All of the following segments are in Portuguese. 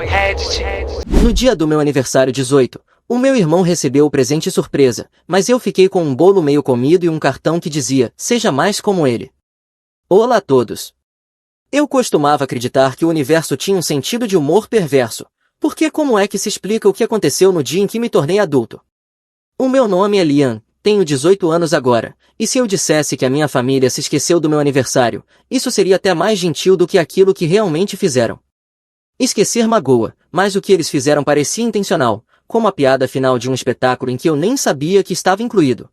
Reddit. No dia do meu aniversário 18, o meu irmão recebeu o presente surpresa, mas eu fiquei com um bolo meio comido e um cartão que dizia, seja mais como ele. Olá a todos. Eu costumava acreditar que o universo tinha um sentido de humor perverso, porque como é que se explica o que aconteceu no dia em que me tornei adulto? O meu nome é Liam, tenho 18 anos agora, e se eu dissesse que a minha família se esqueceu do meu aniversário, isso seria até mais gentil do que aquilo que realmente fizeram. Esquecer magoa, mas o que eles fizeram parecia intencional, como a piada final de um espetáculo em que eu nem sabia que estava incluído.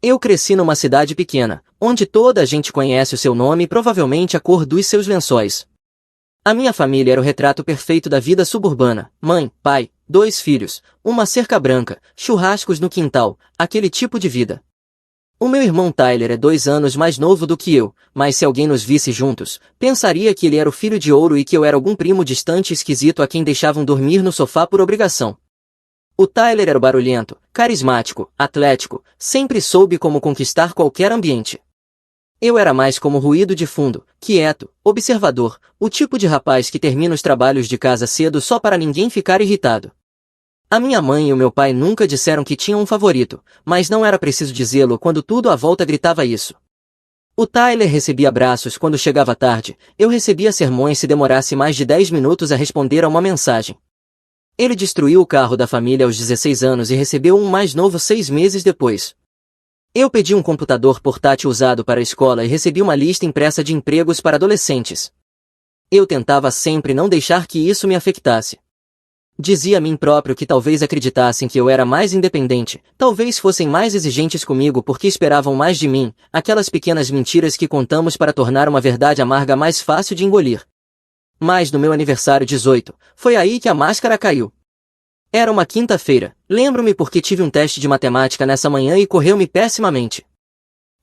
Eu cresci numa cidade pequena, onde toda a gente conhece o seu nome e provavelmente a cor dos seus lençóis. A minha família era o retrato perfeito da vida suburbana, mãe, pai, 2 filhos, uma cerca branca, churrascos no quintal, aquele tipo de vida. O meu irmão Tyler é 2 anos mais novo do que eu, mas se alguém nos visse juntos, pensaria que ele era o filho de ouro e que eu era algum primo distante e esquisito a quem deixavam dormir no sofá por obrigação. O Tyler era barulhento, carismático, atlético, sempre soube como conquistar qualquer ambiente. Eu era mais como ruído de fundo, quieto, observador, o tipo de rapaz que termina os trabalhos de casa cedo só para ninguém ficar irritado. A minha mãe e o meu pai nunca disseram que tinham um favorito, mas não era preciso dizê-lo quando tudo à volta gritava isso. O Tyler recebia abraços quando chegava tarde, eu recebia sermões se demorasse mais de 10 minutos a responder a uma mensagem. Ele destruiu o carro da família aos 16 anos e recebeu um mais novo 6 meses depois. Eu pedi um computador portátil usado para a escola e recebi uma lista impressa de empregos para adolescentes. Eu tentava sempre não deixar que isso me afetasse. Dizia a mim próprio que talvez acreditassem que eu era mais independente, talvez fossem mais exigentes comigo porque esperavam mais de mim, aquelas pequenas mentiras que contamos para tornar uma verdade amarga mais fácil de engolir. Mas no meu aniversário 18, foi aí que a máscara caiu. Era uma quinta-feira, lembro-me porque tive um teste de matemática nessa manhã e correu-me pessimamente.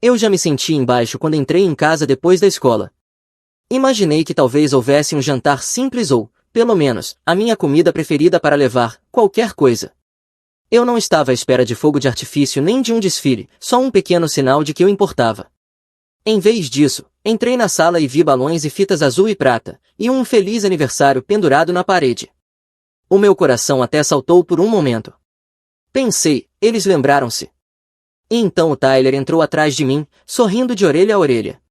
Eu já me senti embaixo quando entrei em casa depois da escola. Imaginei que talvez houvesse um jantar simples ou, pelo menos, a minha comida preferida para levar, qualquer coisa. Eu não estava à espera de fogo de artifício nem de um desfile, só um pequeno sinal de que eu importava. Em vez disso, entrei na sala e vi balões e fitas azul e prata, e um feliz aniversário pendurado na parede. O meu coração até saltou por um momento. Pensei, eles lembraram-se. E então o Tyler entrou atrás de mim, sorrindo de orelha a orelha.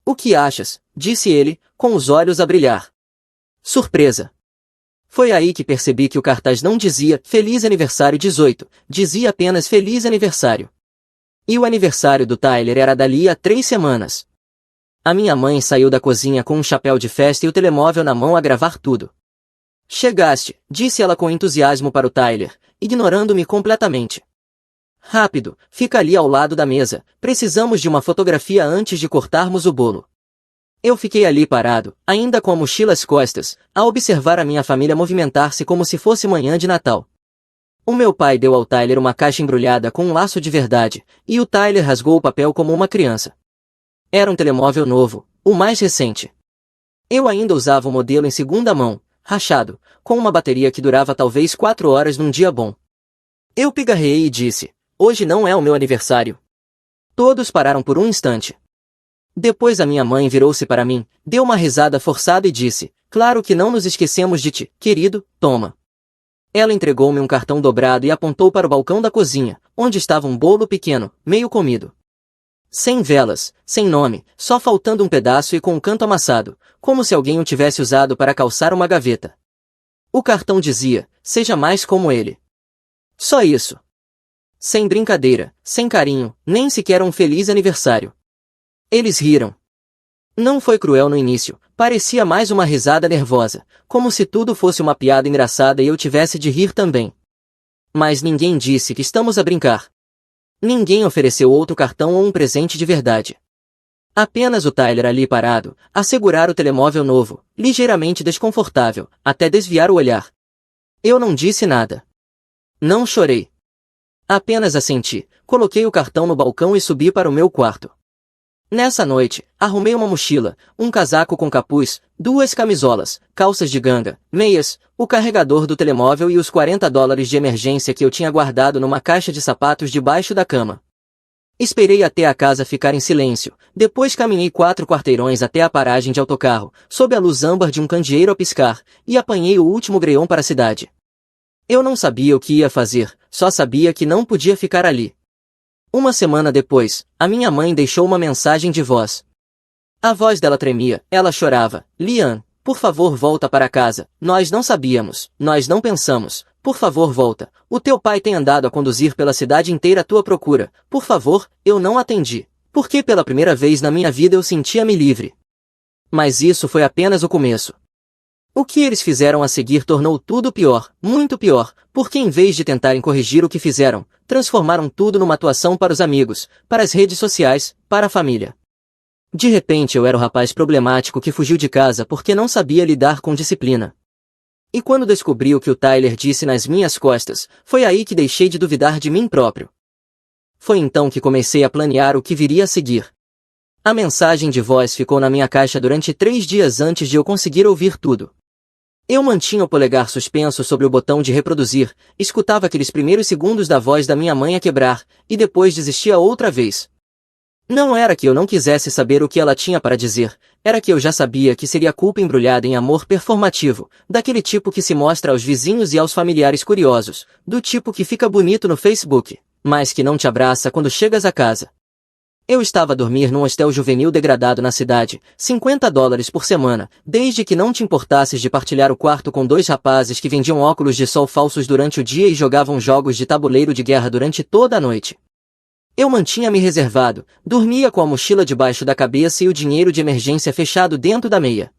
O que achas? Disse ele, com os olhos a brilhar. Surpresa. Foi aí que percebi que o cartaz não dizia Feliz Aniversário 18, dizia apenas Feliz Aniversário. E o aniversário do Tyler era dali a 3 semanas. A minha mãe saiu da cozinha com um chapéu de festa e o telemóvel na mão a gravar tudo. Chegaste, disse ela com entusiasmo para o Tyler, ignorando-me completamente. Rápido, fica ali ao lado da mesa, precisamos de uma fotografia antes de cortarmos o bolo. Eu fiquei ali parado, ainda com a mochila às costas, a observar a minha família movimentar-se como se fosse manhã de Natal. O meu pai deu ao Tyler uma caixa embrulhada com um laço de verdade, e o Tyler rasgou o papel como uma criança. Era um telemóvel novo, o mais recente. Eu ainda usava o modelo em segunda mão, rachado, com uma bateria que durava talvez 4 horas num dia bom. Eu pigarreei e disse, hoje não é o meu aniversário. Todos pararam por um instante. Depois a minha mãe virou-se para mim, deu uma risada forçada e disse, claro que não nos esquecemos de ti, querido, toma. Ela entregou-me um cartão dobrado e apontou para o balcão da cozinha, onde estava um bolo pequeno, meio comido. Sem velas, sem nome, só faltando um pedaço e com um canto amassado, como se alguém o tivesse usado para calçar uma gaveta. O cartão dizia, seja mais como ele. Só isso. Sem brincadeira, sem carinho, nem sequer um feliz aniversário. Eles riram. Não foi cruel no início, parecia mais uma risada nervosa, como se tudo fosse uma piada engraçada e eu tivesse de rir também. Mas ninguém disse que estamos a brincar. Ninguém ofereceu outro cartão ou um presente de verdade. Apenas o Tyler ali parado, a segurar o telemóvel novo, ligeiramente desconfortável, até desviar o olhar. Eu não disse nada. Não chorei. Apenas assenti, coloquei o cartão no balcão e subi para o meu quarto. Nessa noite, arrumei uma mochila, um casaco com capuz, 2 camisolas, calças de ganga, meias, o carregador do telemóvel e os $40 de emergência que eu tinha guardado numa caixa de sapatos debaixo da cama. Esperei até a casa ficar em silêncio, depois caminhei 4 quarteirões até a paragem de autocarro, sob a luz âmbar de um candeeiro a piscar, e apanhei o último greon para a cidade. Eu não sabia o que ia fazer, só sabia que não podia ficar ali. Uma semana depois, a minha mãe deixou uma mensagem de voz. A voz dela tremia, ela chorava. Liam, por favor volta para casa, nós não sabíamos, nós não pensamos, por favor volta, o teu pai tem andado a conduzir pela cidade inteira à tua procura, por favor, eu não atendi, porque pela primeira vez na minha vida eu sentia-me livre. Mas isso foi apenas o começo. O que eles fizeram a seguir tornou tudo pior, muito pior, porque em vez de tentarem corrigir o que fizeram, transformaram tudo numa atuação para os amigos, para as redes sociais, para a família. De repente eu era o rapaz problemático que fugiu de casa porque não sabia lidar com disciplina. E quando descobri o que o Tyler disse nas minhas costas, foi aí que deixei de duvidar de mim próprio. Foi então que comecei a planear o que viria a seguir. A mensagem de voz ficou na minha caixa durante 3 dias antes de eu conseguir ouvir tudo. Eu mantinha o polegar suspenso sobre o botão de reproduzir, escutava aqueles primeiros segundos da voz da minha mãe a quebrar, e depois desistia outra vez. Não era que eu não quisesse saber o que ela tinha para dizer, era que eu já sabia que seria culpa embrulhada em amor performativo, daquele tipo que se mostra aos vizinhos e aos familiares curiosos, do tipo que fica bonito no Facebook, mas que não te abraça quando chegas a casa. Eu estava a dormir num hostel juvenil degradado na cidade, $50 por semana, desde que não te importasses de partilhar o quarto com 2 rapazes que vendiam óculos de sol falsos durante o dia e jogavam jogos de tabuleiro de guerra durante toda a noite. Eu mantinha-me reservado, dormia com a mochila debaixo da cabeça e o dinheiro de emergência fechado dentro da meia.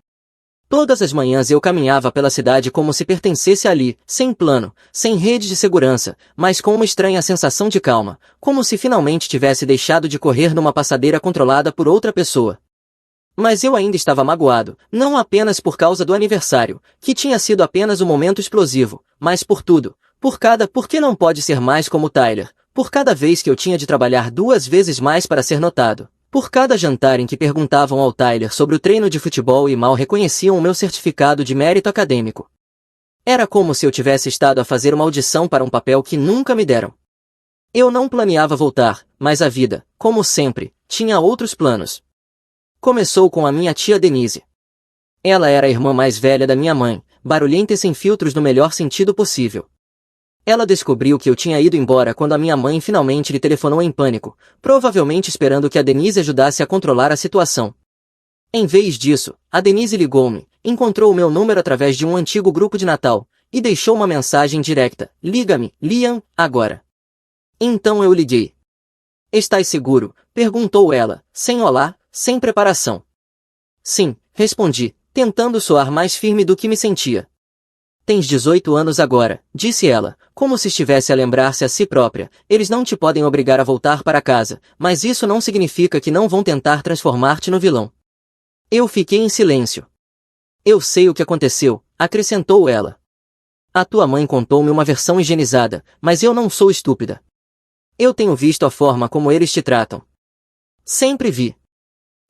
Todas as manhãs eu caminhava pela cidade como se pertencesse ali, sem plano, sem rede de segurança, mas com uma estranha sensação de calma, como se finalmente tivesse deixado de correr numa passadeira controlada por outra pessoa. Mas eu ainda estava magoado, não apenas por causa do aniversário, que tinha sido apenas um momento explosivo, mas por tudo, por que não pode ser mais como Tyler, por cada vez que eu tinha de trabalhar 2 vezes mais para ser notado. Por cada jantar em que perguntavam ao Tyler sobre o treino de futebol e mal reconheciam o meu certificado de mérito acadêmico. Era como se eu tivesse estado a fazer uma audição para um papel que nunca me deram. Eu não planeava voltar, mas a vida, como sempre, tinha outros planos. Começou com a minha tia Denise. Ela era a irmã mais velha da minha mãe, barulhenta e sem filtros no melhor sentido possível. Ela descobriu que eu tinha ido embora quando a minha mãe finalmente lhe telefonou em pânico, provavelmente esperando que a Denise ajudasse a controlar a situação. Em vez disso, a Denise ligou-me, encontrou o meu número através de um antigo grupo de Natal, e deixou uma mensagem direta: "Liga-me, Liam, agora." Então eu liguei. "Estás seguro?" perguntou ela, sem olá, sem preparação. "Sim", respondi, tentando soar mais firme do que me sentia. "Tens 18 anos agora", disse ela, como se estivesse a lembrar-se a si própria. "Eles não te podem obrigar a voltar para casa, mas isso não significa que não vão tentar transformar-te no vilão." Eu fiquei em silêncio. "Eu sei o que aconteceu", acrescentou ela. "A tua mãe contou-me uma versão higienizada, mas eu não sou estúpida. Eu tenho visto a forma como eles te tratam. Sempre vi.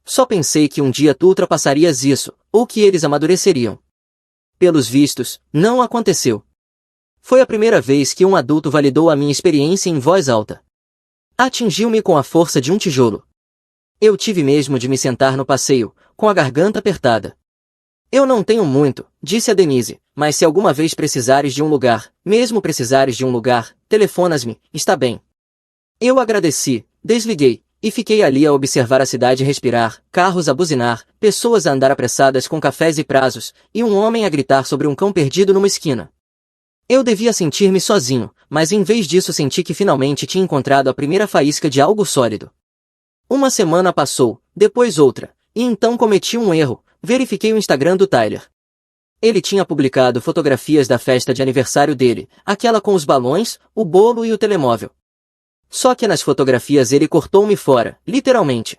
Só pensei que um dia tu ultrapassarias isso, ou que eles amadureceriam. Pelos vistos, não aconteceu." Foi a primeira vez que um adulto validou a minha experiência em voz alta. Atingiu-me com a força de um tijolo. Eu tive mesmo de me sentar no passeio, com a garganta apertada. "Eu não tenho muito", disse a Denise, "mas se alguma vez precisares de um lugar, mesmo precisares de um lugar, telefonas-me, está bem?" Eu agradeci, desliguei, e fiquei ali a observar a cidade respirar, carros a buzinar, pessoas a andar apressadas com cafés e prazos, e um homem a gritar sobre um cão perdido numa esquina. Eu devia sentir-me sozinho, mas em vez disso senti que finalmente tinha encontrado a primeira faísca de algo sólido. Uma semana passou, depois outra, e então cometi um erro, verifiquei o Instagram do Tyler. Ele tinha publicado fotografias da festa de aniversário dele, aquela com os balões, o bolo e o telemóvel. Só que nas fotografias ele cortou-me fora, literalmente.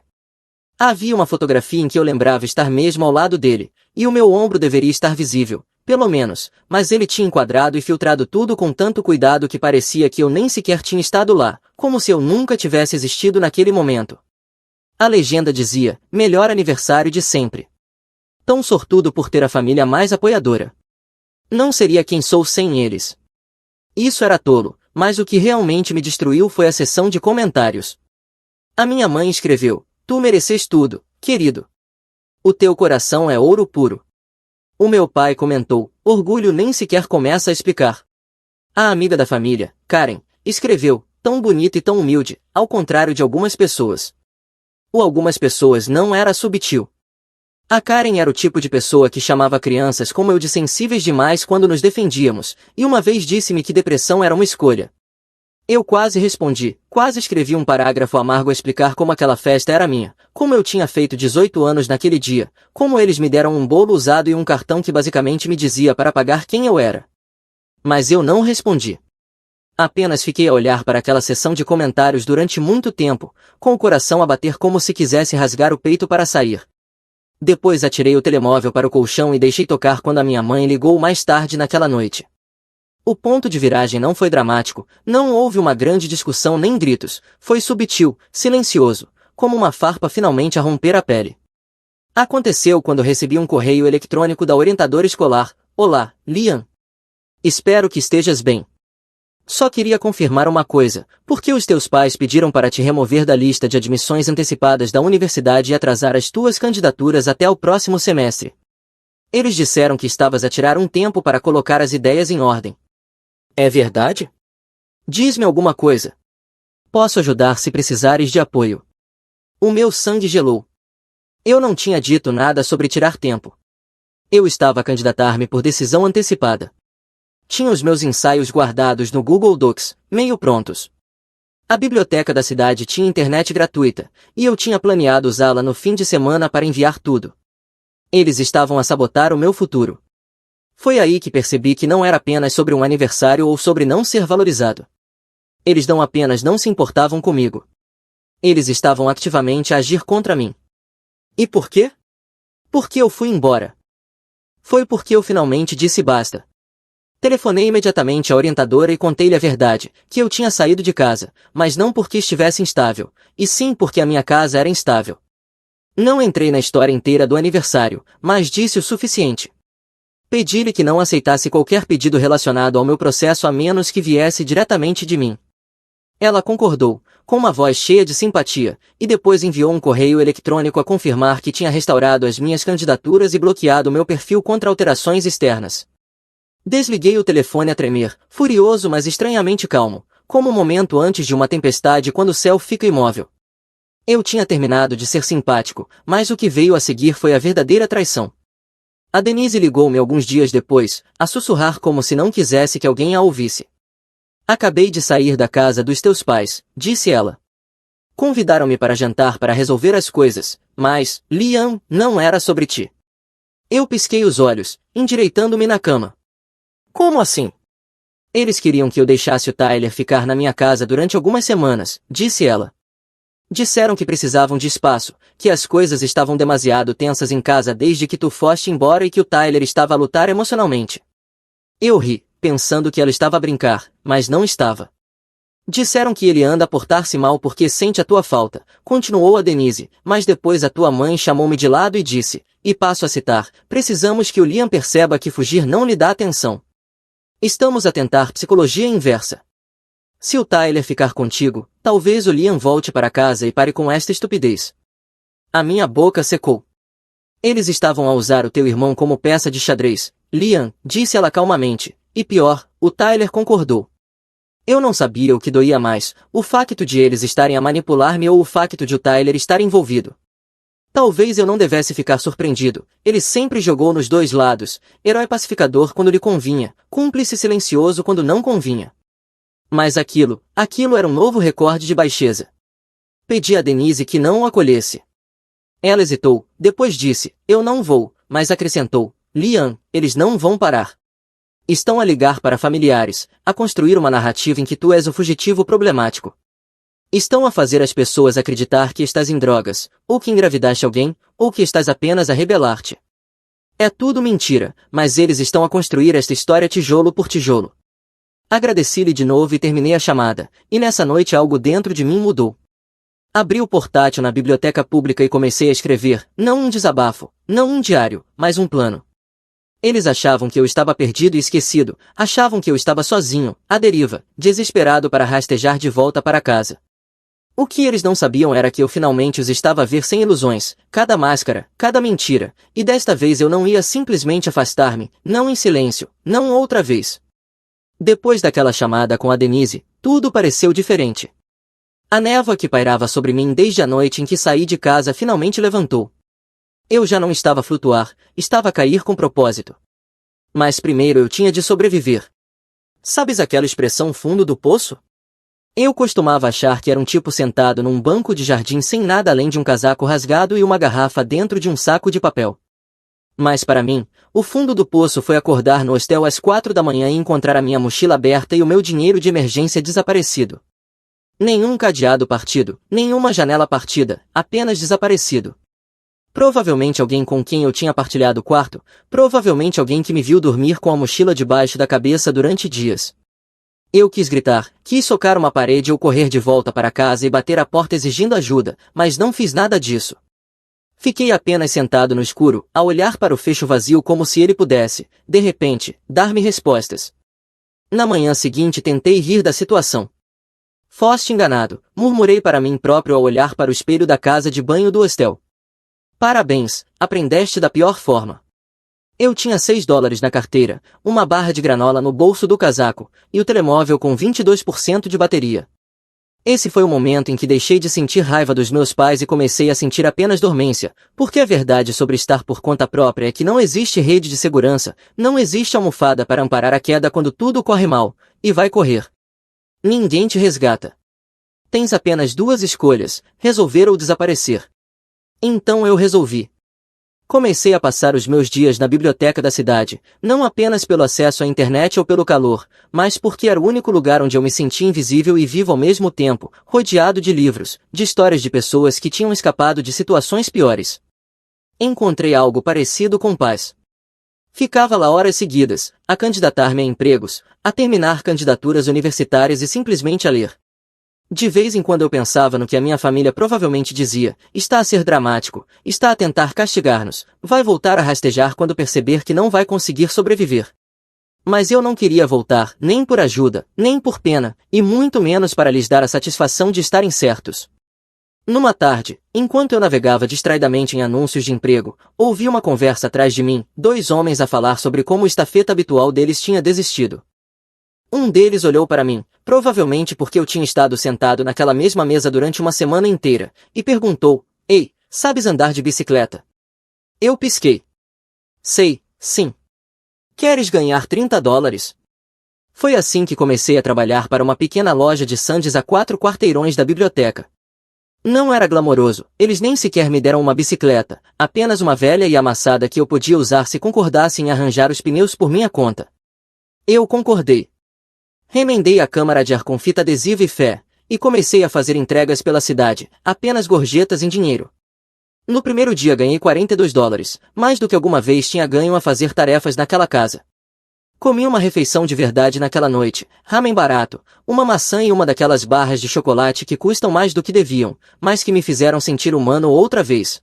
Havia uma fotografia em que eu lembrava estar mesmo ao lado dele, e o meu ombro deveria estar visível, pelo menos, mas ele tinha enquadrado e filtrado tudo com tanto cuidado que parecia que eu nem sequer tinha estado lá, como se eu nunca tivesse existido naquele momento. A legenda dizia: "Melhor aniversário de sempre." Tão sortudo por ter a família mais apoiadora. Não seria quem sou sem eles. Isso era tolo, mas o que realmente me destruiu foi a seção de comentários. A minha mãe escreveu: tu mereces tudo, querido. O teu coração é ouro puro. O meu pai comentou: orgulho nem sequer começa a explicar. A amiga da família, Karen, escreveu: tão bonito e tão humilde, ao contrário de algumas pessoas. O algumas pessoas não era subtil. A Karen era o tipo de pessoa que chamava crianças como eu de sensíveis demais quando nos defendíamos, e uma vez disse-me que depressão era uma escolha. Eu quase respondi, quase escrevi um parágrafo amargo a explicar como aquela festa era minha, como eu tinha feito 18 anos naquele dia, como eles me deram um bolo usado e um cartão que basicamente me dizia para pagar quem eu era. Mas eu não respondi. Apenas fiquei a olhar para aquela sessão de comentários durante muito tempo, com o coração a bater como se quisesse rasgar o peito para sair. Depois atirei o telemóvel para o colchão e deixei tocar quando a minha mãe ligou mais tarde naquela noite. O ponto de viragem não foi dramático, não houve uma grande discussão nem gritos, foi subtil, silencioso, como uma farpa finalmente a romper a pele. Aconteceu quando recebi um correio eletrônico da orientadora escolar: olá, Liam. Espero que estejas bem. Só queria confirmar uma coisa: por que os teus pais pediram para te remover da lista de admissões antecipadas da universidade e atrasar as tuas candidaturas até o próximo semestre? Eles disseram que estavas a tirar um tempo para colocar as ideias em ordem. É verdade? Diz-me alguma coisa. Posso ajudar se precisares de apoio. O meu sangue gelou. Eu não tinha dito nada sobre tirar tempo. Eu estava a candidatar-me por decisão antecipada. Tinha os meus ensaios guardados no Google Docs, meio prontos. A biblioteca da cidade tinha internet gratuita, e eu tinha planeado usá-la no fim de semana para enviar tudo. Eles estavam a sabotar o meu futuro. Foi aí que percebi que não era apenas sobre um aniversário ou sobre não ser valorizado. Eles não apenas não se importavam comigo. Eles estavam ativamente a agir contra mim. E por quê? Porque eu fui embora. Foi porque eu finalmente disse basta. Telefonei imediatamente à orientadora e contei-lhe a verdade, que eu tinha saído de casa, mas não porque estivesse instável, e sim porque a minha casa era instável. Não entrei na história inteira do aniversário, mas disse o suficiente. Pedi-lhe que não aceitasse qualquer pedido relacionado ao meu processo a menos que viesse diretamente de mim. Ela concordou, com uma voz cheia de simpatia, e depois enviou um correio eletrônico a confirmar que tinha restaurado as minhas candidaturas e bloqueado meu perfil contra alterações externas. Desliguei o telefone a tremer, furioso mas estranhamente calmo, como um momento antes de uma tempestade quando o céu fica imóvel. Eu tinha terminado de ser simpático, mas o que veio a seguir foi a verdadeira traição. A Denise ligou-me alguns dias depois, a sussurrar como se não quisesse que alguém a ouvisse. Acabei de sair da casa dos teus pais, disse ela. Convidaram-me para jantar para resolver as coisas, mas, Liam, não era sobre ti. Eu pisquei os olhos, endireitando-me na cama. Como assim? Eles queriam que eu deixasse o Tyler ficar na minha casa durante algumas semanas, disse ela. Disseram que precisavam de espaço, que as coisas estavam demasiado tensas em casa desde que tu foste embora e que o Tyler estava a lutar emocionalmente. Eu ri, pensando que ela estava a brincar, mas não estava. Disseram que ele anda a portar-se mal porque sente a tua falta, continuou a Denise, mas depois a tua mãe chamou-me de lado e disse, e passo a citar, precisamos que o Liam perceba que fugir não lhe dá atenção. Estamos a tentar psicologia inversa. Se o Tyler ficar contigo, talvez o Liam volte para casa e pare com esta estupidez. A minha boca secou. Eles estavam a usar o teu irmão como peça de xadrez, Liam, disse ela calmamente, e pior, o Tyler concordou. Eu não sabia o que doía mais, o facto de eles estarem a manipular-me ou o facto de o Tyler estar envolvido. Talvez eu não devesse ficar surpreendido, ele sempre jogou nos dois lados, herói pacificador quando lhe convinha, cúmplice silencioso quando não convinha. Mas aquilo era um novo recorde de baixeza. Pedi a Denise que não o acolhesse. Ela hesitou, depois disse, eu não vou, mas acrescentou, Liam, eles não vão parar. Estão a ligar para familiares, a construir uma narrativa em que tu és o fugitivo problemático. Estão a fazer as pessoas acreditar que estás em drogas, ou que engravidaste alguém, ou que estás apenas a rebelar-te. É tudo mentira, mas eles estão a construir esta história tijolo por tijolo. Agradeci-lhe de novo e terminei a chamada, e nessa noite algo dentro de mim mudou. Abri o portátil na biblioteca pública e comecei a escrever, não um desabafo, não um diário, mas um plano. Eles achavam que eu estava perdido e esquecido, achavam que eu estava sozinho, à deriva, desesperado para rastejar de volta para casa. O que eles não sabiam era que eu finalmente os estava a ver sem ilusões, cada máscara, cada mentira, e desta vez eu não ia simplesmente afastar-me, não em silêncio, não outra vez. Depois daquela chamada com a Denise, tudo pareceu diferente. A névoa que pairava sobre mim desde a noite em que saí de casa finalmente levantou. Eu já não estava a flutuar, estava a cair com propósito. Mas primeiro eu tinha de sobreviver. Sabes aquela expressão fundo do poço? Eu costumava achar que era um tipo sentado num banco de jardim sem nada além de um casaco rasgado e uma garrafa dentro de um saco de papel. Mas para mim, o fundo do poço foi acordar no hostel às 4 da manhã e encontrar a minha mochila aberta e o meu dinheiro de emergência desaparecido. Nenhum cadeado partido, nenhuma janela partida, apenas desaparecido. Provavelmente alguém com quem eu tinha partilhado o quarto, provavelmente alguém que me viu dormir com a mochila debaixo da cabeça durante dias. Eu quis gritar, quis socar uma parede ou correr de volta para casa e bater a porta exigindo ajuda, mas não fiz nada disso. Fiquei apenas sentado no escuro, a olhar para o fecho vazio como se ele pudesse, de repente, dar-me respostas. Na manhã seguinte tentei rir da situação. Foste enganado, murmurei para mim próprio ao olhar para o espelho da casa de banho do hostel. Parabéns, aprendeste da pior forma. Eu tinha $6 na carteira, uma barra de granola no bolso do casaco, e o telemóvel com 22% de bateria. Esse foi o momento em que deixei de sentir raiva dos meus pais e comecei a sentir apenas dormência, porque a verdade sobre estar por conta própria é que não existe rede de segurança, não existe almofada para amparar a queda quando tudo corre mal, e vai correr. Ninguém te resgata. Tens apenas duas escolhas, resolver ou desaparecer. Então eu resolvi. Comecei a passar os meus dias na biblioteca da cidade, não apenas pelo acesso à internet ou pelo calor, mas porque era o único lugar onde eu me sentia invisível e vivo ao mesmo tempo, rodeado de livros, de histórias de pessoas que tinham escapado de situações piores. Encontrei algo parecido com paz. Ficava lá horas seguidas, a candidatar-me a empregos, a terminar candidaturas universitárias e simplesmente a ler. De vez em quando eu pensava no que a minha família provavelmente dizia, está a ser dramático, está a tentar castigar-nos, vai voltar a rastejar quando perceber que não vai conseguir sobreviver. Mas eu não queria voltar, nem por ajuda, nem por pena, e muito menos para lhes dar a satisfação de estarem certos. Numa tarde, enquanto eu navegava distraidamente em anúncios de emprego, ouvi uma conversa atrás de mim, dois homens a falar sobre como o estafeta habitual deles tinha desistido. Um deles olhou para mim, provavelmente porque eu tinha estado sentado naquela mesma mesa durante uma semana inteira, e perguntou, Ei, sabes andar de bicicleta? Eu pisquei. Sei, sim. Queres ganhar $30? Foi assim que comecei a trabalhar para uma pequena loja de sandes a 4 quarteirões da biblioteca. Não era glamouroso, eles nem sequer me deram uma bicicleta, apenas uma velha e amassada que eu podia usar se concordasse em arranjar os pneus por minha conta. Eu concordei. Remendei a câmara de ar com fita adesiva e fé, e comecei a fazer entregas pela cidade, apenas gorjetas em dinheiro. No primeiro dia ganhei $42, mais do que alguma vez tinha ganho a fazer tarefas naquela casa. Comi uma refeição de verdade naquela noite, ramen barato, uma maçã e uma daquelas barras de chocolate que custam mais do que deviam, mas que me fizeram sentir humano outra vez.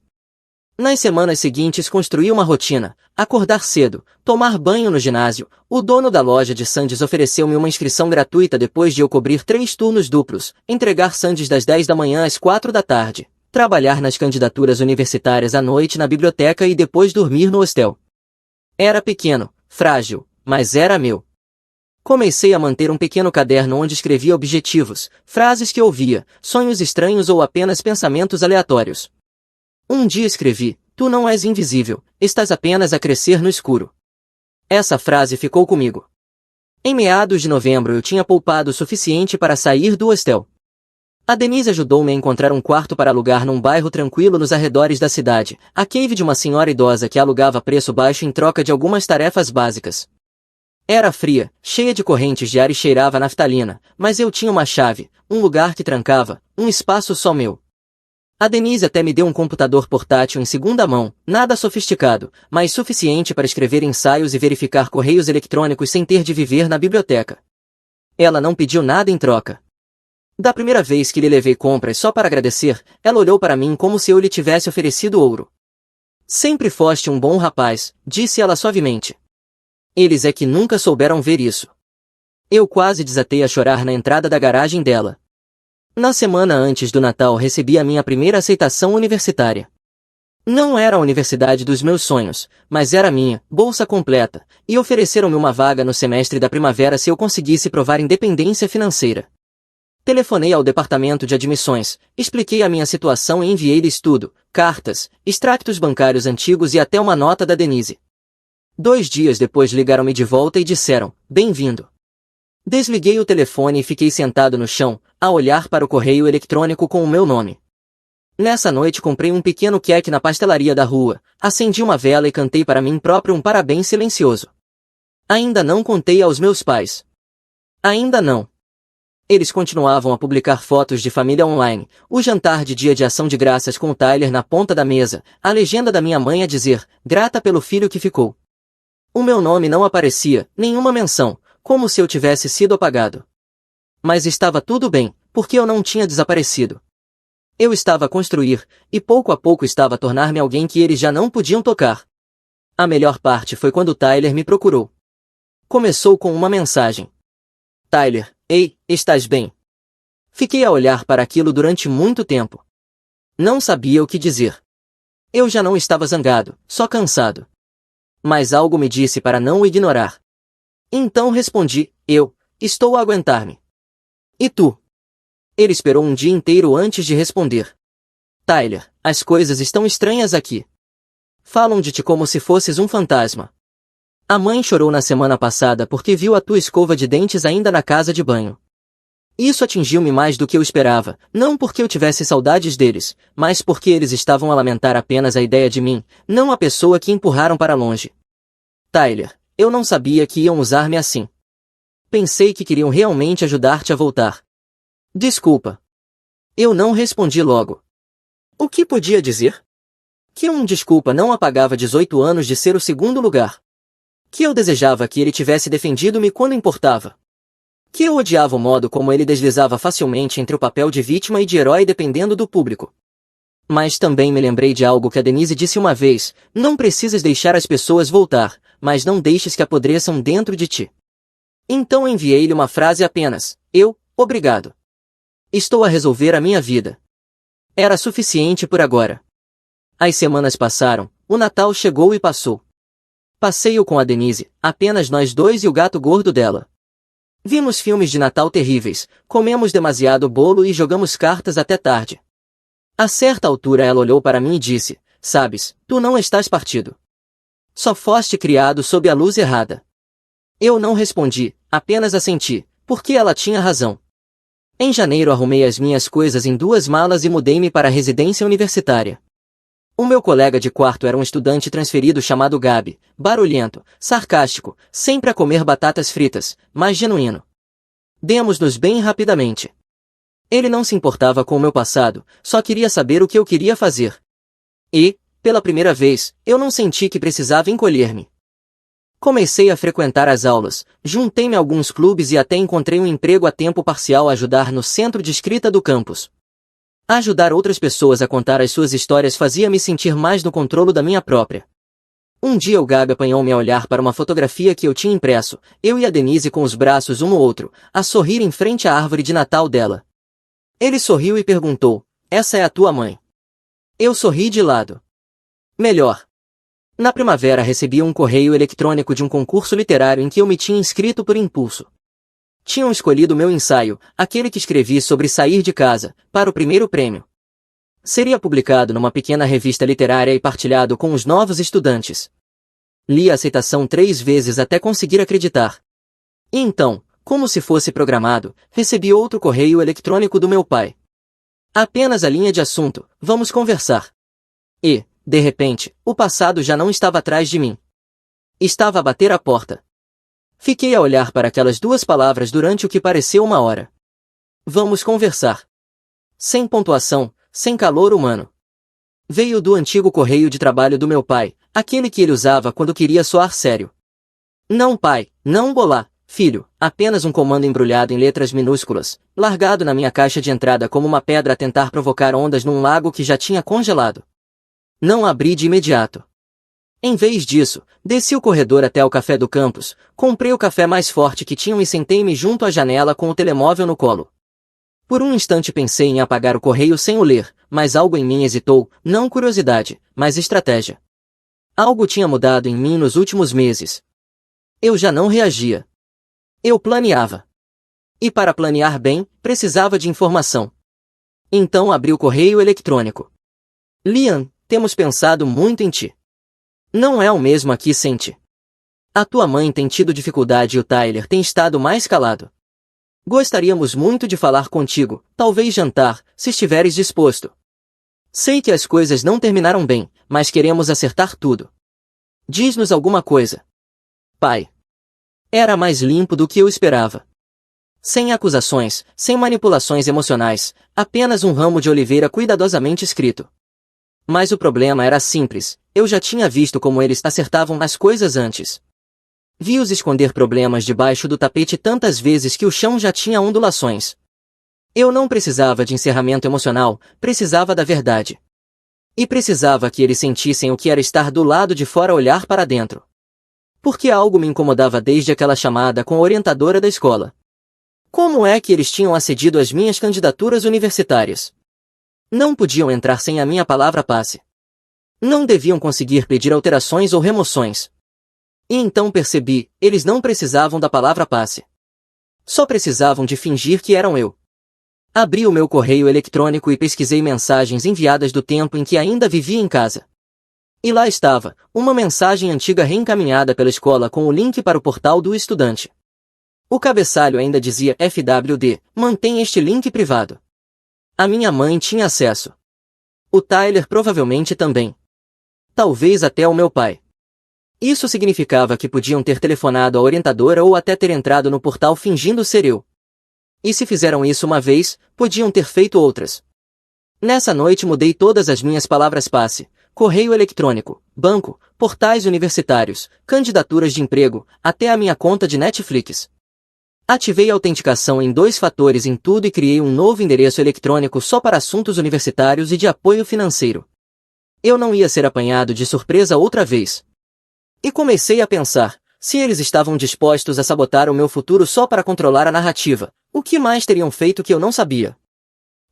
Nas semanas seguintes construí uma rotina, acordar cedo, tomar banho no ginásio, o dono da loja de sandes ofereceu-me uma inscrição gratuita depois de eu cobrir 3 turnos duplos, entregar sandes das 10 da manhã às 4 da tarde, trabalhar nas candidaturas universitárias à noite na biblioteca e depois dormir no hostel. Era pequeno, frágil, mas era meu. Comecei a manter um pequeno caderno onde escrevia objetivos, frases que ouvia, sonhos estranhos ou apenas pensamentos aleatórios. Um dia escrevi, tu não és invisível, estás apenas a crescer no escuro. Essa frase ficou comigo. Em meados de novembro eu tinha poupado o suficiente para sair do hostel. A Denise ajudou-me a encontrar um quarto para alugar num bairro tranquilo nos arredores da cidade, a cave de uma senhora idosa que alugava a preço baixo em troca de algumas tarefas básicas. Era fria, cheia de correntes de ar e cheirava a naftalina, mas eu tinha uma chave, um lugar que trancava, um espaço só meu. A Denise até me deu um computador portátil em segunda mão, nada sofisticado, mas suficiente para escrever ensaios e verificar correios eletrônicos sem ter de viver na biblioteca. Ela não pediu nada em troca. Da primeira vez que lhe levei compras só para agradecer, ela olhou para mim como se eu lhe tivesse oferecido ouro. Sempre foste um bom rapaz, disse ela suavemente. Eles é que nunca souberam ver isso. Eu quase desatei a chorar na entrada da garagem dela. Na semana antes do Natal recebi a minha primeira aceitação universitária. Não era a universidade dos meus sonhos, mas era a minha, bolsa completa, e ofereceram-me uma vaga no semestre da primavera se eu conseguisse provar independência financeira. Telefonei ao departamento de admissões, expliquei a minha situação e enviei-lhes tudo, cartas, extractos bancários antigos e até uma nota da Denise. 2 dias depois ligaram-me de volta e disseram, bem-vindo. Desliguei o telefone e fiquei sentado no chão, a olhar para o correio eletrônico com o meu nome. Nessa noite comprei um pequeno queque na pastelaria da rua, acendi uma vela e cantei para mim próprio um parabéns silencioso. Ainda não contei aos meus pais. Ainda não. Eles continuavam a publicar fotos de família online, o jantar de dia de ação de graças com o Tyler na ponta da mesa, a legenda da minha mãe a dizer, grata pelo filho que ficou. O meu nome não aparecia, nenhuma menção, como se eu tivesse sido apagado. Mas estava tudo bem, porque eu não tinha desaparecido. Eu estava a construir, e pouco a pouco estava a tornar-me alguém que eles já não podiam tocar. A melhor parte foi quando Tyler me procurou. Começou com uma mensagem. Tyler, ei, estás bem? Fiquei a olhar para aquilo durante muito tempo. Não sabia o que dizer. Eu já não estava zangado, só cansado. Mas algo me disse para não o ignorar. Então respondi, estou a aguentar-me. E tu? Ele esperou um dia inteiro antes de responder. Tyler, as coisas estão estranhas aqui. Falam de ti como se fosses um fantasma. A mãe chorou na semana passada porque viu a tua escova de dentes ainda na casa de banho. Isso atingiu-me mais do que eu esperava, não porque eu tivesse saudades deles, mas porque eles estavam a lamentar apenas a ideia de mim, não a pessoa que empurraram para longe. Tyler, eu não sabia que iam usar-me assim. Pensei que queriam realmente ajudar-te a voltar. Desculpa. Eu não respondi logo. O que podia dizer? Que desculpa não apagava 18 anos de ser o segundo lugar. Que eu desejava que ele tivesse defendido-me quando importava. Que eu odiava o modo como ele deslizava facilmente entre o papel de vítima e de herói dependendo do público. Mas também me lembrei de algo que a Denise disse uma vez, não precisas deixar as pessoas voltar, mas não deixes que apodreçam dentro de ti. Então enviei-lhe uma frase apenas, obrigado. Estou a resolver a minha vida. Era suficiente por agora. As semanas passaram, o Natal chegou e passou. Passei-o com a Denise, apenas nós dois e o gato gordo dela. Vimos filmes de Natal terríveis, comemos demasiado bolo e jogamos cartas até tarde. A certa altura ela olhou para mim e disse, sabes, tu não estás partido. Só foste criado sob a luz errada. Eu não respondi, apenas assenti, porque ela tinha razão. Em janeiro arrumei as minhas coisas em 2 malas e mudei-me para a residência universitária. O meu colega de quarto era um estudante transferido chamado Gabi, barulhento, sarcástico, sempre a comer batatas fritas, mas genuíno. Demos-nos bem rapidamente. Ele não se importava com o meu passado, só queria saber o que eu queria fazer. E, pela primeira vez, eu não senti que precisava encolher-me. Comecei a frequentar as aulas, juntei-me a alguns clubes e até encontrei um emprego a tempo parcial a ajudar no centro de escrita do campus. Ajudar outras pessoas a contar as suas histórias fazia-me sentir mais no controle da minha própria. Um dia o Gabi apanhou-me a olhar para uma fotografia que eu tinha impresso, eu e a Denise com os braços um no outro, a sorrir em frente à árvore de Natal dela. Ele sorriu e perguntou, essa é a tua mãe? Eu sorri de lado. Melhor. Na primavera recebi um correio eletrônico de um concurso literário em que eu me tinha inscrito por impulso. Tinham escolhido meu ensaio, aquele que escrevi sobre sair de casa, para o primeiro prêmio. Seria publicado numa pequena revista literária e partilhado com os novos estudantes. Li a aceitação 3 vezes até conseguir acreditar. E então, como se fosse programado, recebi outro correio eletrônico do meu pai. Apenas a linha de assunto, vamos conversar. E, de repente, o passado já não estava atrás de mim. Estava a bater à porta. Fiquei a olhar para aquelas 2 palavras durante o que pareceu 1 hora. Vamos conversar. Sem pontuação, sem calor humano. Veio do antigo correio de trabalho do meu pai, aquele que ele usava quando queria soar sério. Não pai, não bolá, filho, apenas um comando embrulhado em letras minúsculas, largado na minha caixa de entrada como uma pedra a tentar provocar ondas num lago que já tinha congelado. Não abri de imediato. Em vez disso, desci o corredor até o café do campus, comprei o café mais forte que tinham e sentei-me junto à janela com o telemóvel no colo. Por um instante pensei em apagar o correio sem o ler, mas algo em mim hesitou, não curiosidade, mas estratégia. Algo tinha mudado em mim nos últimos meses. Eu já não reagia. Eu planeava. E para planear bem, precisava de informação. Então abri o correio eletrônico. Liam, temos pensado muito em ti. Não é o mesmo aqui sem ti. A tua mãe tem tido dificuldade e o Tyler tem estado mais calado. Gostaríamos muito de falar contigo, talvez jantar, se estiveres disposto. Sei que as coisas não terminaram bem, mas queremos acertar tudo. Diz-nos alguma coisa. Pai. Era mais limpo do que eu esperava. Sem acusações, sem manipulações emocionais, apenas um ramo de oliveira cuidadosamente escrito. Mas o problema era simples, eu já tinha visto como eles acertavam as coisas antes. Vi-os esconder problemas debaixo do tapete tantas vezes que o chão já tinha ondulações. Eu não precisava de encerramento emocional, precisava da verdade. E precisava que eles sentissem o que era estar do lado de fora olhar para dentro. Porque algo me incomodava desde aquela chamada com a orientadora da escola. Como é que eles tinham acedido às minhas candidaturas universitárias? Não podiam entrar sem a minha palavra passe. Não deviam conseguir pedir alterações ou remoções. E então percebi, eles não precisavam da palavra passe. Só precisavam de fingir que eram eu. Abri o meu correio eletrônico e pesquisei mensagens enviadas do tempo em que ainda vivia em casa. E lá estava, uma mensagem antiga reencaminhada pela escola com o link para o portal do estudante. O cabeçalho ainda dizia FWD, mantém este link privado. A minha mãe tinha acesso. O Tyler provavelmente também. Talvez até o meu pai. Isso significava que podiam ter telefonado à orientadora ou até ter entrado no portal fingindo ser eu. E se fizeram isso uma vez, podiam ter feito outras. Nessa noite mudei todas as minhas palavras passe, correio eletrônico, banco, portais universitários, candidaturas de emprego, até a minha conta de Netflix. Ativei a autenticação em 2 fatores em tudo e criei um novo endereço eletrônico só para assuntos universitários e de apoio financeiro. Eu não ia ser apanhado de surpresa outra vez. E comecei a pensar, se eles estavam dispostos a sabotar o meu futuro só para controlar a narrativa, o que mais teriam feito que eu não sabia?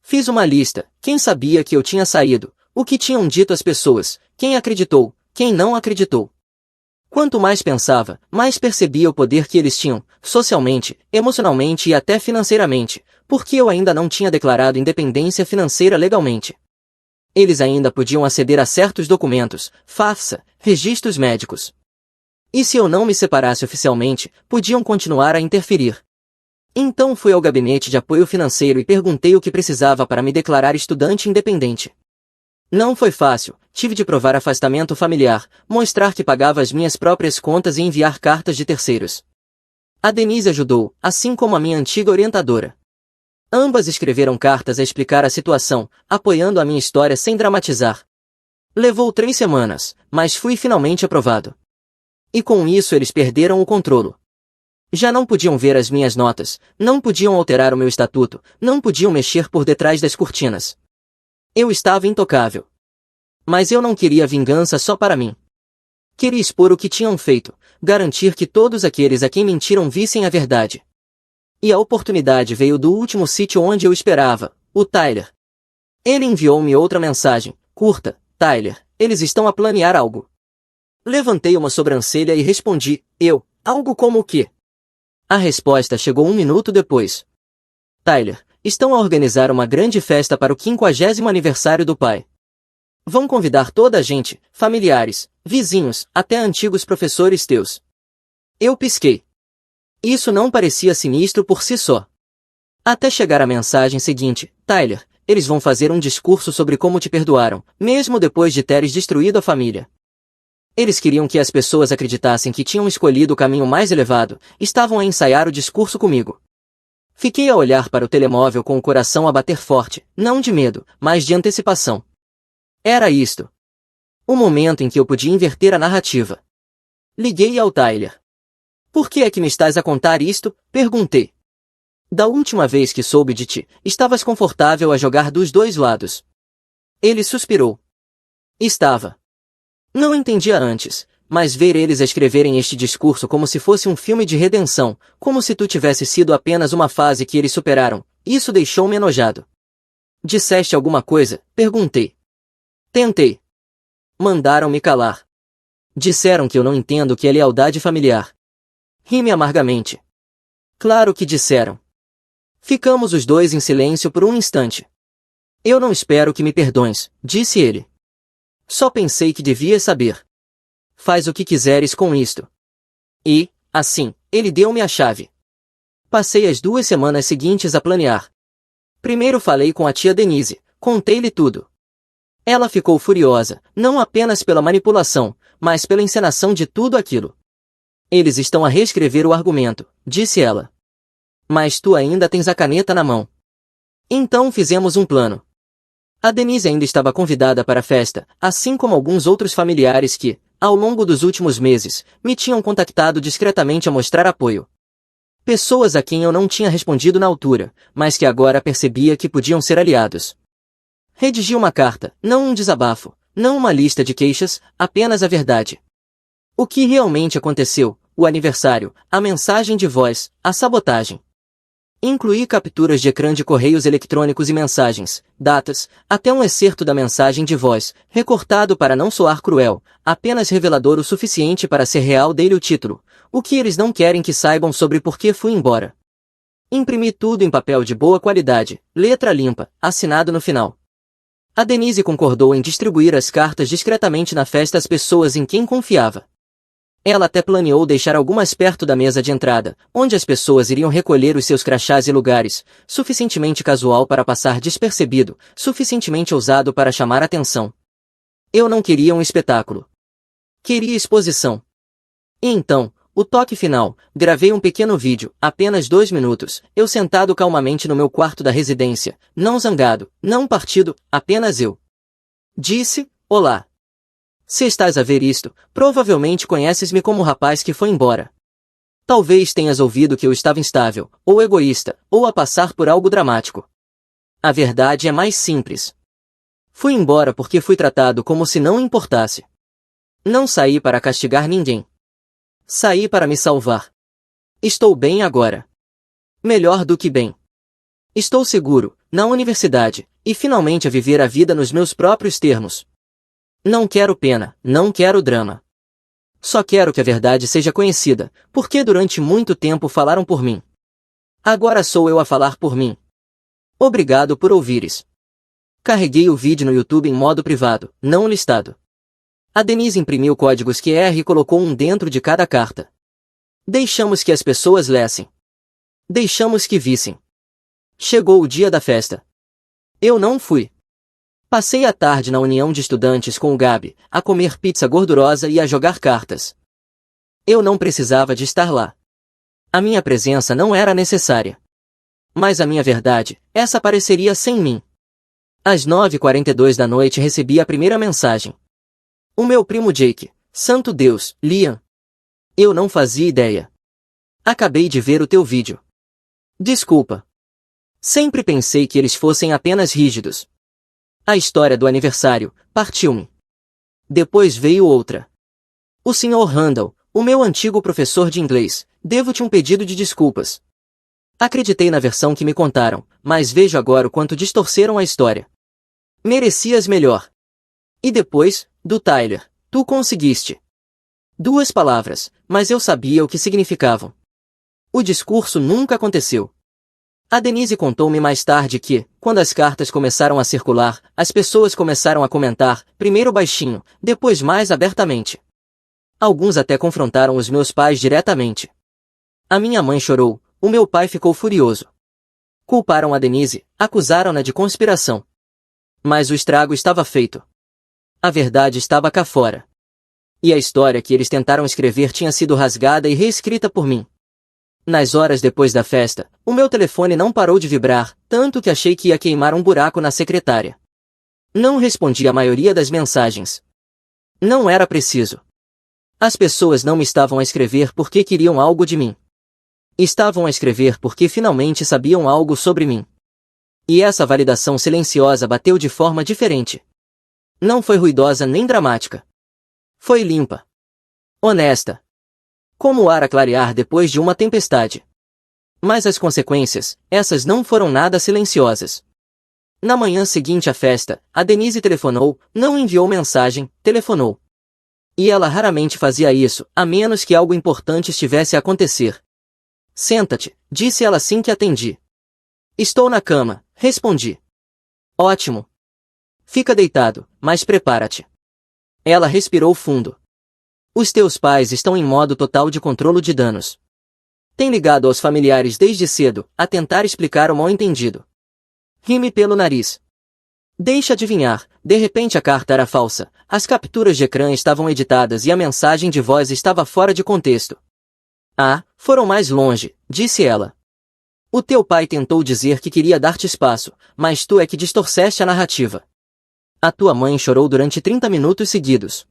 Fiz uma lista, quem sabia que eu tinha saído, o que tinham dito as pessoas, quem acreditou, quem não acreditou. Quanto mais pensava, mais percebia o poder que eles tinham, socialmente, emocionalmente e até financeiramente, porque eu ainda não tinha declarado independência financeira legalmente. Eles ainda podiam aceder a certos documentos, FAFSA, registros médicos. E se eu não me separasse oficialmente, podiam continuar a interferir. Então fui ao gabinete de apoio financeiro e perguntei o que precisava para me declarar estudante independente. Não foi fácil, tive de provar afastamento familiar, mostrar que pagava as minhas próprias contas e enviar cartas de terceiros. A Denise ajudou, assim como a minha antiga orientadora. Ambas escreveram cartas a explicar a situação, apoiando a minha história sem dramatizar. Levou 3 semanas, mas fui finalmente aprovado. E com isso eles perderam o controle. Já não podiam ver as minhas notas, não podiam alterar o meu estatuto, não podiam mexer por detrás das cortinas. Eu estava intocável. Mas eu não queria vingança só para mim. Queria expor o que tinham feito, garantir que todos aqueles a quem mentiram vissem a verdade. E a oportunidade veio do último sítio onde eu esperava, o Tyler. Ele enviou-me outra mensagem, curta, Tyler, eles estão a planear algo. Levantei uma sobrancelha e respondi, algo como o quê? A resposta chegou 1 minuto depois. Tyler, estão a organizar uma grande festa para o 50º aniversário do pai. Vão convidar toda a gente, familiares, vizinhos, até antigos professores teus. Eu pisquei. Isso não parecia sinistro por si só. Até chegar a mensagem seguinte, Tyler, eles vão fazer um discurso sobre como te perdoaram, mesmo depois de teres destruído a família. Eles queriam que as pessoas acreditassem que tinham escolhido o caminho mais elevado, estavam a ensaiar o discurso comigo. Fiquei a olhar para o telemóvel com o coração a bater forte, não de medo, mas de antecipação. Era isto. O momento em que eu podia inverter a narrativa. Liguei ao Tyler. Por que é que me estás a contar isto? Perguntei. Da última vez que soube de ti, estavas confortável a jogar dos 2 lados. Ele suspirou. Estava. Não entendia antes, mas ver eles escreverem este discurso como se fosse um filme de redenção, como se tu tivesse sido apenas uma fase que eles superaram, Isso deixou-me enojado. Disseste alguma coisa? Perguntei. Tentei. Mandaram-me calar. Disseram que eu não entendo o que é lealdade familiar. Ri-me amargamente. Claro que disseram. Ficamos os dois em silêncio por um instante. Eu não espero que me perdoes, disse ele. Só pensei que devias saber. Faz o que quiseres com isto. E, assim, ele deu-me a chave. Passei as 2 semanas seguintes a planear. Primeiro falei com a tia Denise, contei-lhe tudo. Ela ficou furiosa, não apenas pela manipulação, mas pela encenação de tudo aquilo. Eles estão a reescrever o argumento, disse ela. Mas tu ainda tens a caneta na mão. Então fizemos um plano. A Denise ainda estava convidada para a festa, assim como alguns outros familiares que, ao longo dos últimos meses, me tinham contactado discretamente a mostrar apoio. Pessoas a quem eu não tinha respondido na altura, mas que agora percebia que podiam ser aliados. Redigi uma carta, não um desabafo, não uma lista de queixas, apenas a verdade. O que realmente aconteceu, o aniversário, a mensagem de voz, a sabotagem. Incluí capturas de ecrã de correios eletrônicos e mensagens, datas, até um excerto da mensagem de voz, recortado para não soar cruel, apenas revelador o suficiente para ser real dele o título, o que eles não querem que saibam sobre por que fui embora. Imprimi tudo em papel de boa qualidade, letra limpa, assinado no final. A Denise concordou em distribuir as cartas discretamente na festa às pessoas em quem confiava. Ela até planeou deixar algumas perto da mesa de entrada, onde as pessoas iriam recolher os seus crachás e lugares, suficientemente casual para passar despercebido, suficientemente ousado para chamar atenção. Eu não queria um espetáculo. Queria exposição. E então, o toque final, gravei um pequeno vídeo, apenas 2 minutos, eu sentado calmamente no meu quarto da residência, não zangado, não partido, apenas eu. Disse, olá. Se estás a ver isto, provavelmente conheces-me como o rapaz que foi embora. Talvez tenhas ouvido que eu estava instável, ou egoísta, ou a passar por algo dramático. A verdade é mais simples. Fui embora porque fui tratado como se não importasse. Não saí para castigar ninguém. Saí para me salvar. Estou bem agora. Melhor do que bem. Estou seguro, na universidade, e finalmente a viver a vida nos meus próprios termos. Não quero pena, não quero drama. Só quero que a verdade seja conhecida, porque durante muito tempo falaram por mim. Agora sou eu a falar por mim. Obrigado por ouvires. Carreguei o vídeo no YouTube em modo privado, não listado. A Denise imprimiu códigos QR e colocou um dentro de cada carta. Deixamos que as pessoas lessem. Deixamos que vissem. Chegou o dia da festa. Eu não fui. Passei a tarde na União de Estudantes com o Gabi, a comer pizza gordurosa e a jogar cartas. Eu não precisava de estar lá. A minha presença não era necessária. Mas a minha verdade, essa apareceria sem mim. Às 9h42 da noite recebi a primeira mensagem. O meu primo Jake, santo Deus, Liam. Eu não fazia ideia. Acabei de ver o teu vídeo. Desculpa. Sempre pensei que eles fossem apenas rígidos. A história do aniversário partiu-me. Depois veio outra. O Sr. Randall, o meu antigo professor de inglês, devo-te um pedido de desculpas. Acreditei na versão que me contaram, mas vejo agora o quanto distorceram a história. Merecias melhor. E depois, do Tyler, tu conseguiste. 2 palavras, mas eu sabia o que significavam. O discurso nunca aconteceu. A Denise contou-me mais tarde que, quando as cartas começaram a circular, as pessoas começaram a comentar, primeiro baixinho, depois mais abertamente. Alguns até confrontaram os meus pais diretamente. A minha mãe chorou, o meu pai ficou furioso. Culparam a Denise, acusaram-na de conspiração. Mas o estrago estava feito. A verdade estava cá fora. E a história que eles tentaram escrever tinha sido rasgada e reescrita por mim. Nas horas depois da festa, o meu telefone não parou de vibrar, tanto que achei que ia queimar um buraco na secretária. Não respondi a maioria das mensagens. Não era preciso. As pessoas não me estavam a escrever porque queriam algo de mim. Estavam a escrever porque finalmente sabiam algo sobre mim. E essa validação silenciosa bateu de forma diferente. Não foi ruidosa nem dramática. Foi limpa. Honesta. Como o ar a clarear depois de uma tempestade. Mas as consequências, essas não foram nada silenciosas. Na manhã seguinte à festa, a Denise telefonou, não enviou mensagem, telefonou. E ela raramente fazia isso, a menos que algo importante estivesse a acontecer. Senta-te, disse ela assim que atendi. Estou na cama, respondi. Ótimo. Fica deitado, mas prepara-te. Ela respirou fundo. Os teus pais estão em modo total de controle de danos. Tem ligado aos familiares desde cedo, a tentar explicar o mal-entendido. Ri-me pelo nariz. Deixa adivinhar, de repente a carta era falsa, as capturas de ecrã estavam editadas e a mensagem de voz estava fora de contexto. Ah, foram mais longe, disse ela. O teu pai tentou dizer que queria dar-te espaço, mas tu é que distorceste a narrativa. A tua mãe chorou durante 30 minutos seguidos.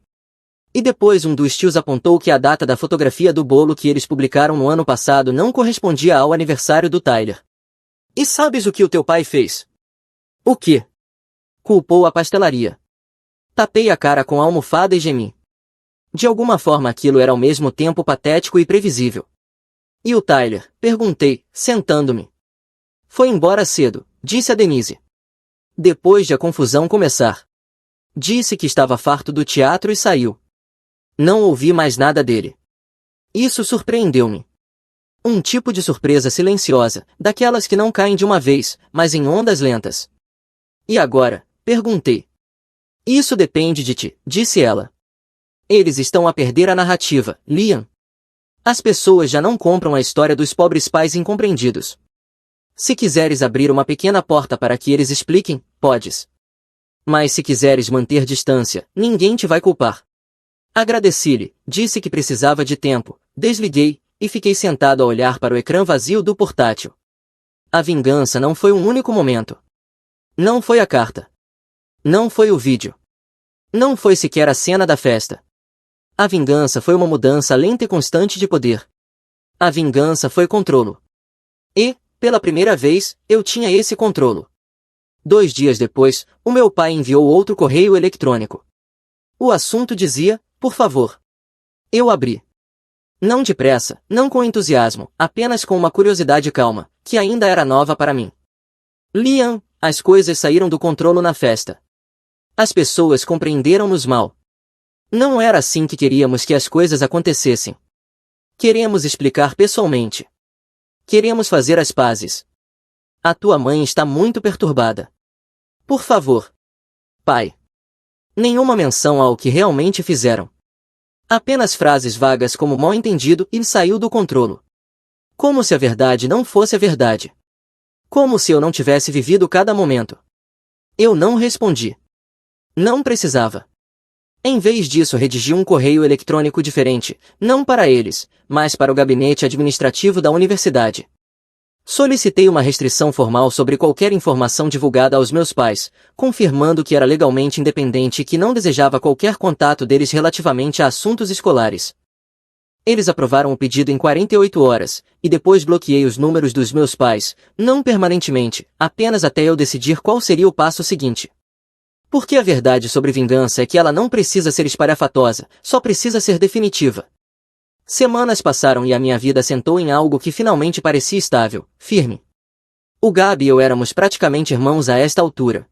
E depois um dos tios apontou que a data da fotografia do bolo que eles publicaram no ano passado não correspondia ao aniversário do Tyler. E sabes o que o teu pai fez? O quê? Culpou a pastelaria. Tapei a cara com a almofada e gemi. De alguma forma aquilo era ao mesmo tempo patético e previsível. E o Tyler? Perguntei, sentando-me. Foi embora cedo, disse a Denise. Depois de a confusão começar. Disse que estava farto do teatro e saiu. Não ouvi mais nada dele. Isso surpreendeu-me. Um tipo de surpresa silenciosa, daquelas que não caem de uma vez, mas em ondas lentas. E agora? Perguntei. Isso depende de ti, disse ela. Eles estão a perder a narrativa, Liam. As pessoas já não compram a história dos pobres pais incompreendidos. Se quiseres abrir uma pequena porta para que eles expliquem, podes. Mas se quiseres manter distância, ninguém te vai culpar. Agradeci-lhe, disse que precisava de tempo, desliguei, e fiquei sentado a olhar para o ecrã vazio do portátil. A vingança não foi um único momento. Não foi a carta. Não foi o vídeo. Não foi sequer a cena da festa. A vingança foi uma mudança lenta e constante de poder. A vingança foi controlo. E, pela primeira vez, eu tinha esse controlo. 2 dias depois, o meu pai enviou outro correio eletrônico. O assunto dizia, por favor. Eu abri. Não depressa, não com entusiasmo, apenas com uma curiosidade calma, que ainda era nova para mim. Liam, as coisas saíram do controle na festa. As pessoas compreenderam-nos mal. Não era assim que queríamos que as coisas acontecessem. Queremos explicar pessoalmente. Queremos fazer as pazes. A tua mãe está muito perturbada. Por favor. Pai. Nenhuma menção ao que realmente fizeram. Apenas frases vagas como mal-entendido e saiu do controle. Como se a verdade não fosse a verdade. Como se eu não tivesse vivido cada momento. Eu não respondi. Não precisava. Em vez disso redigi um correio eletrônico diferente, não para eles, mas para o gabinete administrativo da universidade. Solicitei uma restrição formal sobre qualquer informação divulgada aos meus pais, confirmando que era legalmente independente e que não desejava qualquer contato deles relativamente a assuntos escolares. Eles aprovaram o pedido em 48 horas, e depois bloqueei os números dos meus pais, não permanentemente, apenas até eu decidir qual seria o passo seguinte. Porque a verdade sobre vingança é que ela não precisa ser espalhafatosa, só precisa ser definitiva. Semanas passaram e a minha vida assentou em algo que finalmente parecia estável, firme. O Gabi e eu éramos praticamente irmãos a esta altura.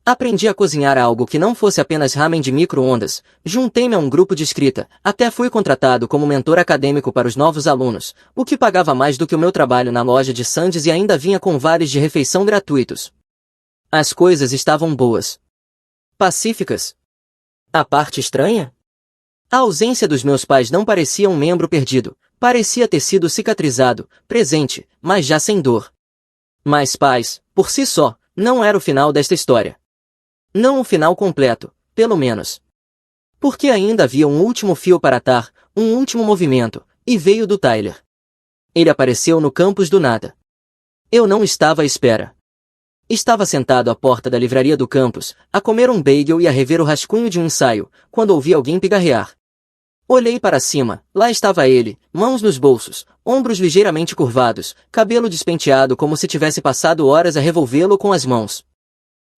Aprendi a cozinhar algo que não fosse apenas ramen de micro-ondas, juntei-me a um grupo de escrita, até fui contratado como mentor acadêmico para os novos alunos, o que pagava mais do que o meu trabalho na loja de sandes e ainda vinha com vales de refeição gratuitos. As coisas estavam boas. Pacíficas. A parte estranha? A ausência dos meus pais não parecia um membro perdido, parecia ter sido cicatrizado, presente, mas já sem dor. Mas pais, por si só, não era o final desta história. Não o final completo, pelo menos. Porque ainda havia um último fio para atar, um último movimento, e veio do Tyler. Ele apareceu no campus do nada. Eu não estava à espera. Estava sentado à porta da livraria do campus, a comer um bagel e a rever o rascunho de um ensaio, quando ouvi alguém pigarrear. Olhei para cima, lá estava ele, mãos nos bolsos, ombros ligeiramente curvados, cabelo despenteado como se tivesse passado horas a revolvê-lo com as mãos.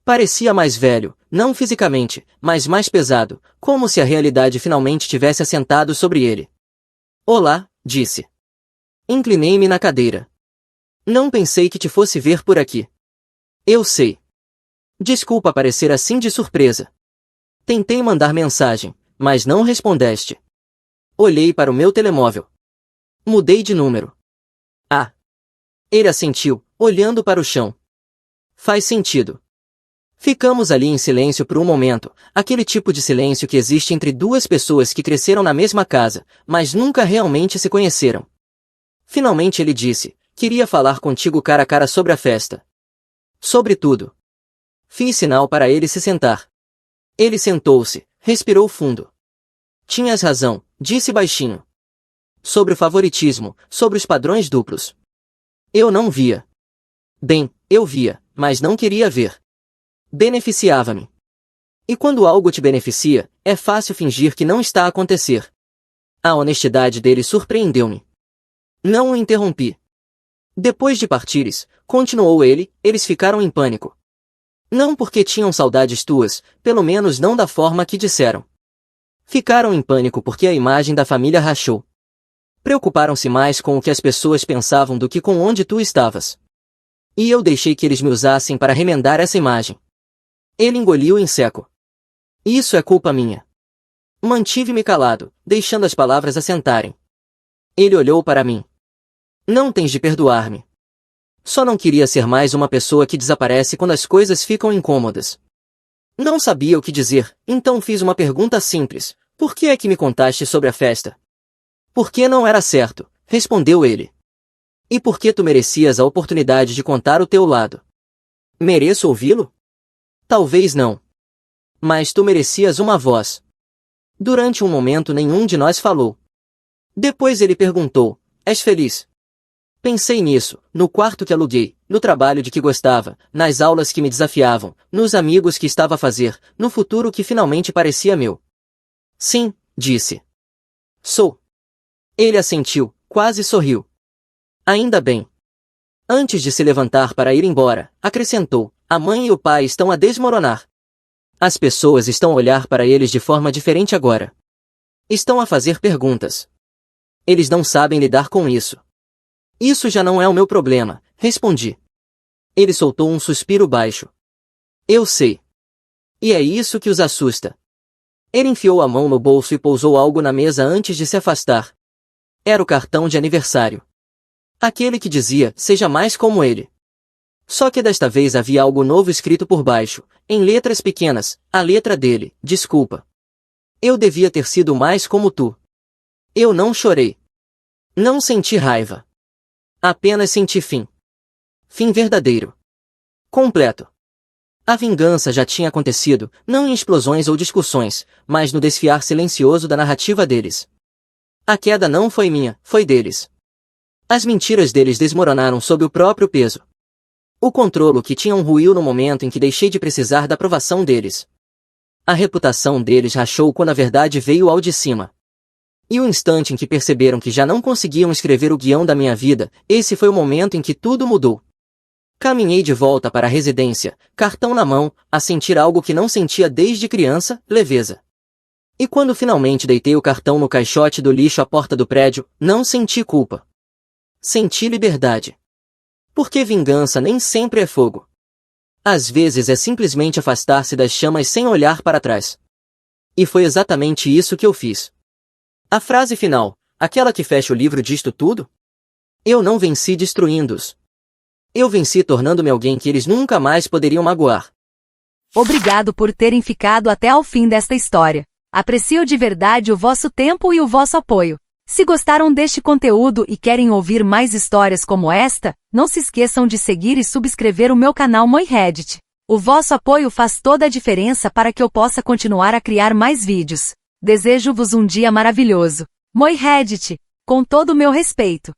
Parecia mais velho, não fisicamente, mas mais pesado, como se a realidade finalmente tivesse assentado sobre ele. Olá, disse. Inclinei-me na cadeira. Não pensei que te fosse ver por aqui. Eu sei. Desculpa parecer assim de surpresa. Tentei mandar mensagem, mas não respondeste. Olhei para o meu telemóvel. Mudei de número. Ah. Ele assentiu, olhando para o chão. Faz sentido. Ficamos ali em silêncio por um momento, aquele tipo de silêncio que existe entre duas pessoas que cresceram na mesma casa, mas nunca realmente se conheceram. Finalmente ele disse, queria falar contigo cara a cara sobre a festa. Sobre tudo. Fiz sinal para ele se sentar. Ele sentou-se, respirou fundo. Tinhas razão, disse baixinho. Sobre o favoritismo, sobre os padrões duplos. Eu não via. Bem, eu via, mas não queria ver. Beneficiava-me. E quando algo te beneficia, é fácil fingir que não está a acontecer. A honestidade dele surpreendeu-me. Não o interrompi. Depois de partires, continuou ele, eles ficaram em pânico. Não porque tinham saudades tuas, pelo menos não da forma que disseram. Ficaram em pânico porque a imagem da família rachou. Preocuparam-se mais com o que as pessoas pensavam do que com onde tu estavas. E eu deixei que eles me usassem para remendar essa imagem. Ele engoliu em seco. Isso é culpa minha. Mantive-me calado, deixando as palavras assentarem. Ele olhou para mim. Não tens de perdoar-me. Só não queria ser mais uma pessoa que desaparece quando as coisas ficam incômodas. Não sabia o que dizer, então fiz uma pergunta simples. Por que é que me contaste sobre a festa? Porque não era certo, respondeu ele. E por que tu merecias a oportunidade de contar o teu lado? Mereço ouvi-lo? Talvez não. Mas tu merecias uma voz. Durante um momento nenhum de nós falou. Depois ele perguntou, és feliz? Pensei nisso, no quarto que aluguei, no trabalho de que gostava, nas aulas que me desafiavam, nos amigos que estava a fazer, no futuro que finalmente parecia meu. Sim, disse. Sou. Ele assentiu, quase sorriu. Ainda bem. Antes de se levantar para ir embora, acrescentou, a mãe e o pai estão a desmoronar. As pessoas estão a olhar para eles de forma diferente agora. Estão a fazer perguntas. Eles não sabem lidar com isso. Isso já não é o meu problema, respondi. Ele soltou um suspiro baixo. Eu sei. E é isso que os assusta. Ele enfiou a mão no bolso e pousou algo na mesa antes de se afastar. Era o cartão de aniversário. Aquele que dizia, seja mais como ele. Só que desta vez havia algo novo escrito por baixo, em letras pequenas, a letra dele, desculpa. Eu devia ter sido mais como tu. Eu não chorei. Não senti raiva. Apenas senti fim. Fim verdadeiro. Completo. A vingança já tinha acontecido, não em explosões ou discussões, mas no desfiar silencioso da narrativa deles. A queda não foi minha, foi deles. As mentiras deles desmoronaram sob o próprio peso. O controlo que tinham ruiu no momento em que deixei de precisar da aprovação deles. A reputação deles rachou quando a verdade veio ao de cima. E o instante em que perceberam que já não conseguiam escrever o guião da minha vida, esse foi o momento em que tudo mudou. Caminhei de volta para a residência, cartão na mão, a sentir algo que não sentia desde criança, leveza. E quando finalmente deitei o cartão no caixote do lixo à porta do prédio, não senti culpa. Senti liberdade. Porque vingança nem sempre é fogo. Às vezes é simplesmente afastar-se das chamas sem olhar para trás. E foi exatamente isso que eu fiz. A frase final, aquela que fecha o livro disto tudo? Eu não venci destruindo-os. Eu venci tornando-me alguém que eles nunca mais poderiam magoar. Obrigado por terem ficado até ao fim desta história. Aprecio de verdade o vosso tempo e o vosso apoio. Se gostaram deste conteúdo e querem ouvir mais histórias como esta, não se esqueçam de seguir e subscrever o meu canal Moi Reddit. O vosso apoio faz toda a diferença para que eu possa continuar a criar mais vídeos. Desejo-vos um dia maravilhoso. Moi Reddit, com todo o meu respeito.